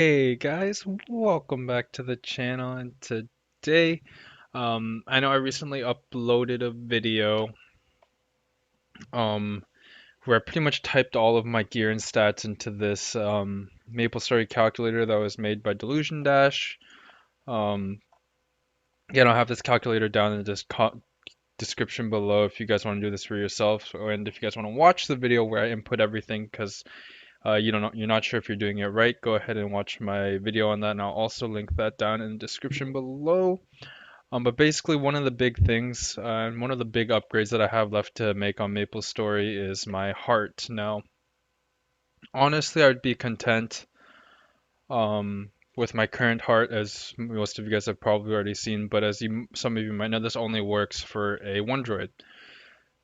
Hey guys, welcome back to the channel. And today, I know I recently uploaded a video, um, where I pretty much typed all of my gear and stats into this MapleStory calculator that was made by Delusion Dash. Um, yeah, I'll have this calculator down in the description below if you guys want to do this for yourself, and if you guys want to watch the video where I input everything, because you're not sure if you're doing it right, go ahead and watch my video on that, and I'll also link that down in the description below. But basically, one of the big things, and one of the big upgrades that I have left to make on MapleStory is my heart. Now, honestly, I would be content with my current heart, as most of you guys have probably already seen. But as some of you might know, this only works for a one droid.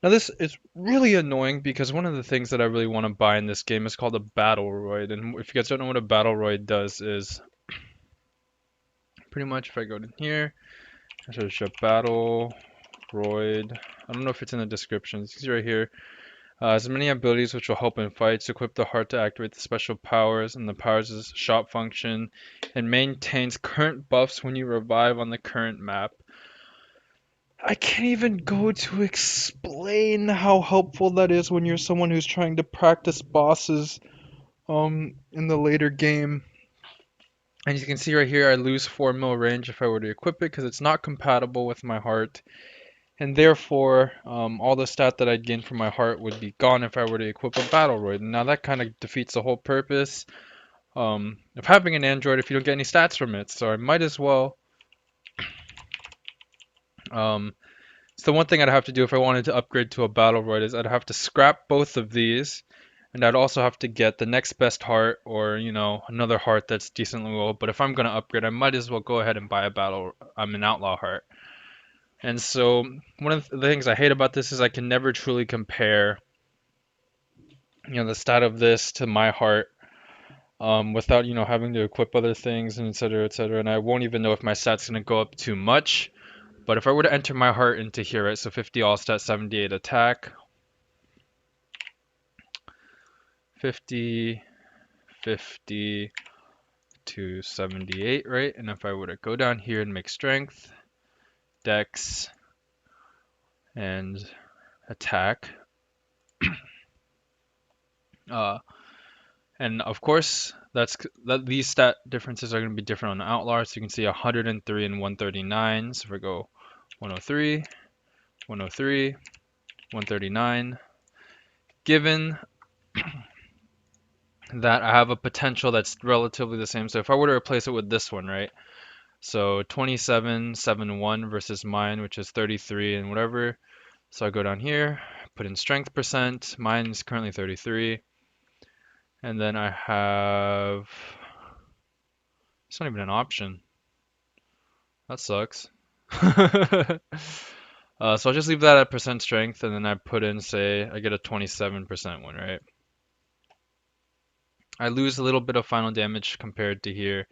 Now, this is really annoying because one of the things that I really want to buy in this game is called a battle roid. And if you guys don't know what a battle roid does, is pretty much if I go in here, I search up battle roid. I don't know if it's in the description. It's right here. Has many abilities which will help in fights. Equip the heart to activate the special powers, and the powers' shop function, and maintains current buffs when you revive on the current map. I can't even go to explain how helpful that is when you're someone who's trying to practice bosses in the later game. And you can see right here I lose 4 mil range if I were to equip it because it's not compatible with my heart. And therefore, all the stat that I'd gain from my heart would be gone if I were to equip a battle droid. Now that kind of defeats the whole purpose of having an android if you don't get any stats from it. So I might as well. Um, so one thing I'd have to do if I wanted to upgrade to a battle droid is I'd have to scrap both of these, and I'd also have to get the next best heart, or another heart that's decently low. But if I'm gonna upgrade, I might as well go ahead and buy a battle. I'm an outlaw heart. And so one of the things I hate about this is I can never truly compare the stat of this to my heart, without having to equip other things and etc etc, and I won't even know if my stat's going to go up too much. But if I were to enter my heart into here, right, so 50 all stat, 78 attack, 50 50 to 78, right? And if I were to go down here and make strength, dex, and attack, uh, and of course, these stat differences are going to be different on the Outlaw. So you can see 103 and 139. So if we go 103, 103, 139, given that I have a potential that's relatively the same. So if I were to replace it with this one, right? So 2771 versus mine, which is 33 and whatever. So I go down here, put in strength percent. Mine is currently 33. And then I have, it's not even an option. That sucks. So I'll just leave that at percent strength, and then I put in, say, I get a 27% one, right? I lose a little bit of final damage compared to here.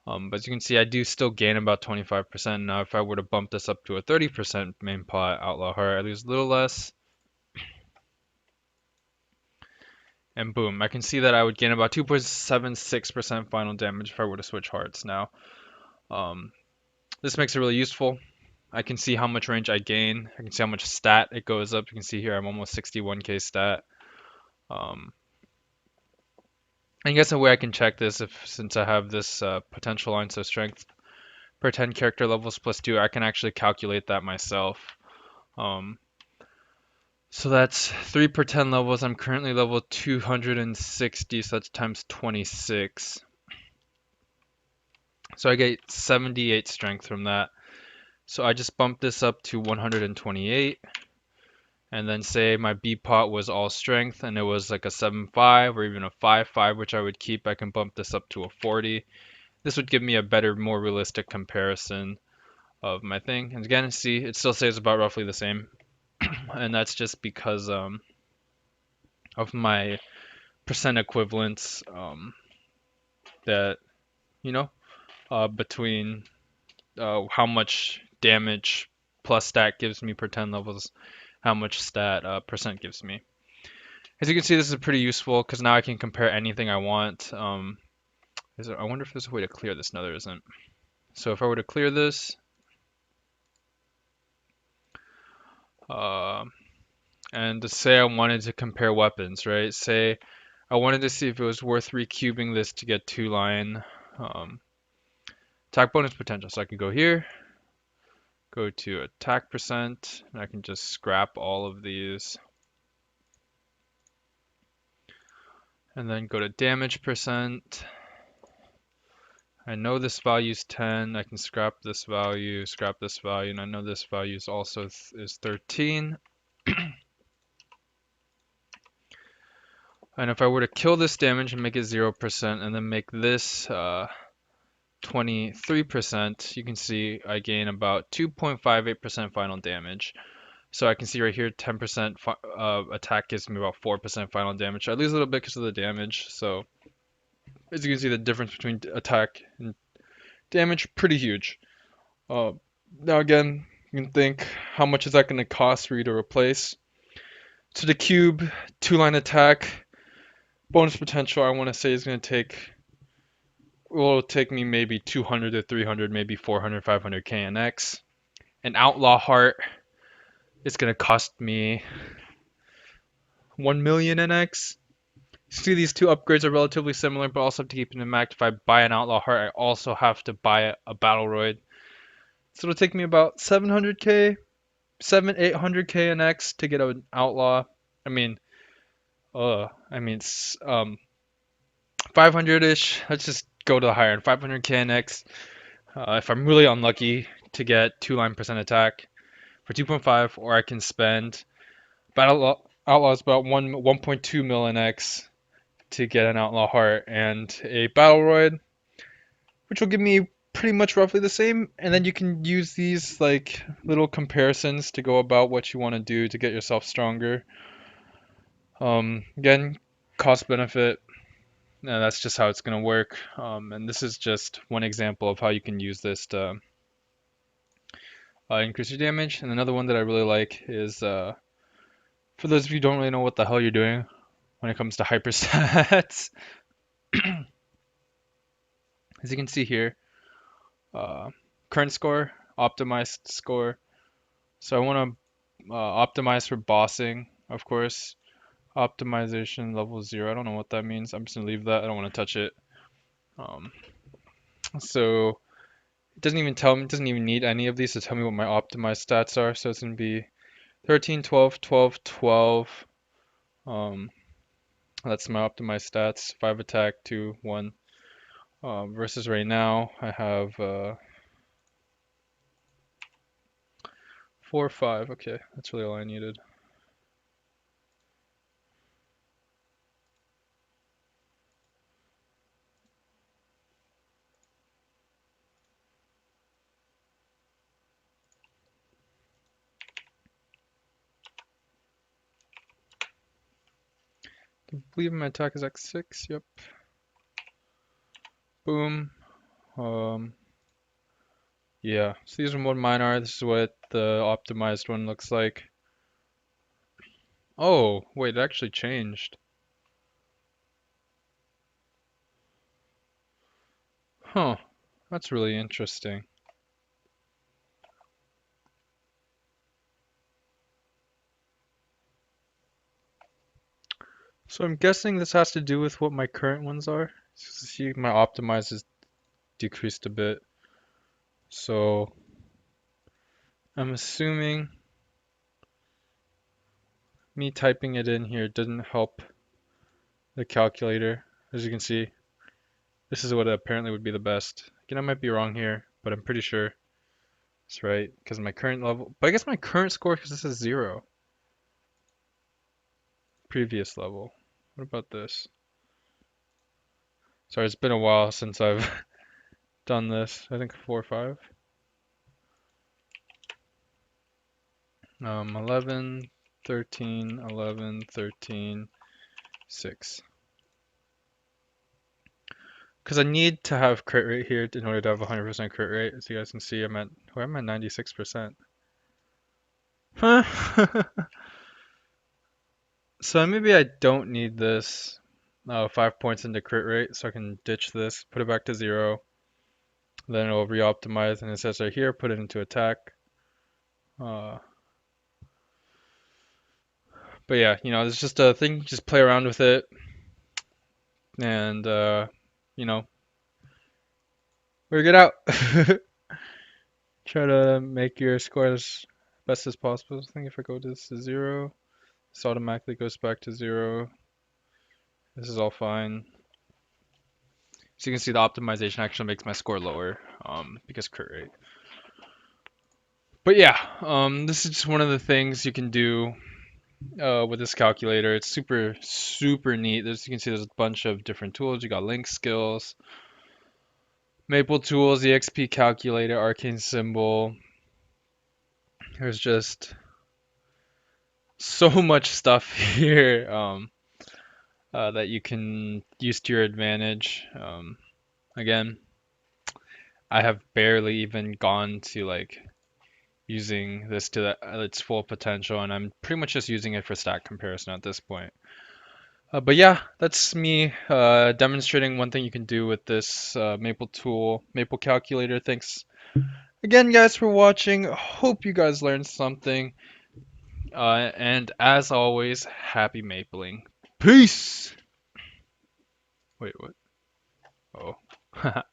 But as you can see, I do still gain about 25%. Now, if I were to bump this up to a 30% main pot outlaw heart, I lose a little less. And boom, I can see that I would gain about 2.76% final damage if I were to switch hearts now. Um, this makes it really useful. I can see how much range I gain. I can see how much stat it goes up. You can see here I'm almost 61k stat. Um, I guess a way I can check this, since I have this potential line, so strength per 10 character levels plus 2, I can actually calculate that myself. Um, so that's 3 per 10 levels. I'm currently level 260, so that's times 26. So I get 78 strength from that. So I just bumped this up to 128. And then say my B pot was all strength and it was like a 7.5 or even a 5.5, which I would keep. I can bump this up to a 40. This would give me a better, more realistic comparison of my thing. And again, see, it still stays about roughly the same. And that's just because of my percent equivalence, that, you know, between how much damage plus stat gives me per 10 levels, how much stat percent gives me. As you can see, this is pretty useful because now I can compare anything I want. I wonder if there's a way to clear this. No, there isn't. So if I were to clear this, uh, and to say I wanted to compare weapons, right? Say I wanted to see if it was worth recubing this to get 2-line attack bonus potential. So I can go here, go to attack percent, and I can just scrap all of these. And then go to damage percent. I know this value is 10. I can scrap this value, and I know this value is also is 13. And if I were to kill this damage and make it 0% and then make this 23%, you can see I gain about 2.58% final damage. So I can see right here 10% attack gives me about 4% final damage. I lose a little bit because of the damage. So as you can see, the difference between attack and damage, pretty huge. Now again, you can think, how much is that going to cost for you to replace? So the cube, 2-line attack, bonus potential, I want to say is going to take, well, it'll take me maybe 200 to 300, maybe 400, 500k in X. An outlaw heart is going to cost me 1 million in X. See, these two upgrades are relatively similar, but also have to keep in mind if I buy an outlaw heart, I also have to buy a battle roid. So it'll take me about 700k, 800k in X to get an outlaw. I mean, 500-ish. Let's just go to the higher end. 500k in X. If I'm really unlucky to get 2-line percent attack for 2.5, or I can spend outlaws about 1.2 mil in X to get an outlaw heart and a battle roid, which will give me pretty much roughly the same. And then you can use these like little comparisons to go about what you want to do to get yourself stronger. Again, cost benefit. And that's just how it's going to work. And this is just one example of how you can use this to increase your damage. And another one that I really like is, for those of you who don't really know what the hell you're doing when it comes to hyperstats, as you can see here, current score, optimized score. So I want to optimize for bossing, of course. Optimization level 0. I don't know what that means. I'm just going to leave that. I don't want to touch it. So it doesn't even tell me, it doesn't even need any of these to tell me what my optimized stats are. So it's going to be 13, 12, 12, 12. That's my optimized stats. 5 attack, 2, 1. Versus right now, I have 4, 5. Okay, that's really all I needed. I believe my attack is X6. Yep. Boom. Yeah, so these are what mine are. This is what the optimized one looks like. Oh, wait, it actually changed. Huh, that's really interesting. So I'm guessing this has to do with what my current ones are. See, my optimized is decreased a bit. So I'm assuming me typing it in here didn't help the calculator. As you can see, this is what apparently would be the best. Again, I might be wrong here, but I'm pretty sure it's right because my current level, but I guess my current score, because this is 0. Previous level. What about this? Sorry, it's been a while since I've done this. I think 4 or 5. 11, 13, 11, 13, 6. Because I need to have crit rate here in order to have 100% crit rate. As you guys can see, I'm at 96%. Huh? So maybe I don't need this. 5 points into crit rate, so I can ditch this, put it back to 0. Then it'll re-optimize, and it says right here, put it into attack. Uh, but yeah, it's just a thing. Just play around with it, and you know, work it out. Try to make your score as best as possible. I think if I go this to 0, this automatically goes back to 0. This is all fine. So you can see the optimization actually makes my score lower because crit rate. But yeah, this is just one of the things you can do with this calculator. It's super, super neat. You can see there's a bunch of different tools. You got link skills, Maple tools, EXP calculator, arcane symbol. There's just so much stuff here that you can use to your advantage. Again, I have barely even gone to like using this to its full potential, and I'm pretty much just using it for stat comparison at this point. But yeah, that's me demonstrating one thing you can do with this Maple tool, Maple Calculator. Thanks again, guys, for watching. Hope you guys learned something. And as always, happy mapling. Peace! Wait, what? Oh.